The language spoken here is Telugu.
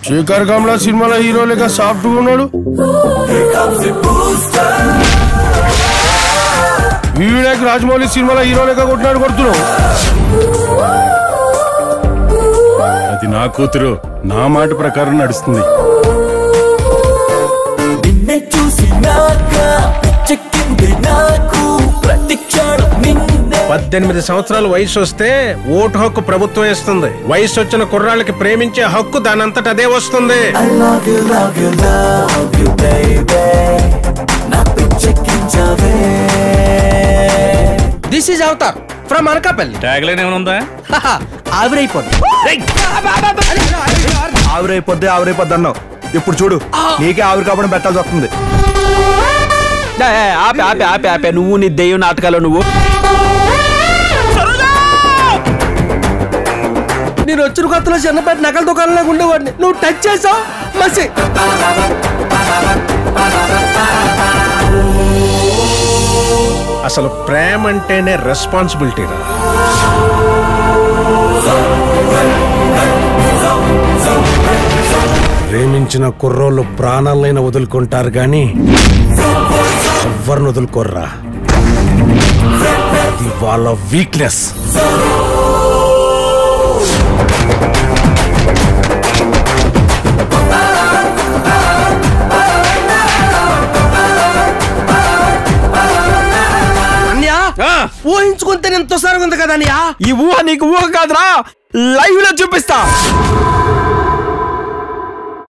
శేఖర్ కమలా సినిమాలో హీరో లేక సాఫ్ట్ ఉన్నాడు. వినాయక్ రాజమౌళి సినిమాలో హీరో లేక కొడుతున్నావు. అది నా కూతురు, నా మాట ప్రకారం నడుస్తుంది. 18 సంవత్సరాల వయసు వస్తే ఓటు హక్కు ప్రభుత్వం ఇస్తుంది. వయసు వచ్చిన కుర్రాళ్ళకి ప్రేమించే హక్కు దానంతట అదే వస్తుంది. This is Avatar from Anakapalli. Tagline ఏమైనా ఆవిరైపోద్ది ఆవిరైపోద్ది అన్నావు. ఇప్పుడు చూడు, నీకే ఆవిరి కాపడం పెట్టాల్సి వస్తుంది. ఆపే ఆపే ఆపే ఆపే నువ్వు నీ దెయ్యం నాటకాలు నువ్వు. నేను వచ్చిన కొత్తలో చిన్నపేట నకల దుకాణంలో ఉండేవాడిని. నువ్వు టచ్ చేసావు మసి. అసలు ప్రేమ అంటేనే రెస్పాన్సిబిలిటీ రా. ప్రేమించిన కుర్రోళ్ళు ప్రాణాలైనా వదులుకుంటారు గాని ఎవ్వరిని వదులుకోర్రా. అది వాళ్ళ వీక్నెస్. ఊహించుకుంటే ఎంతో సార్ ఉంది కదా అన్నయ్య. ఈ ఊహ నీకు ఊహ కాదురా, లైవ్ లో చూపిస్తా.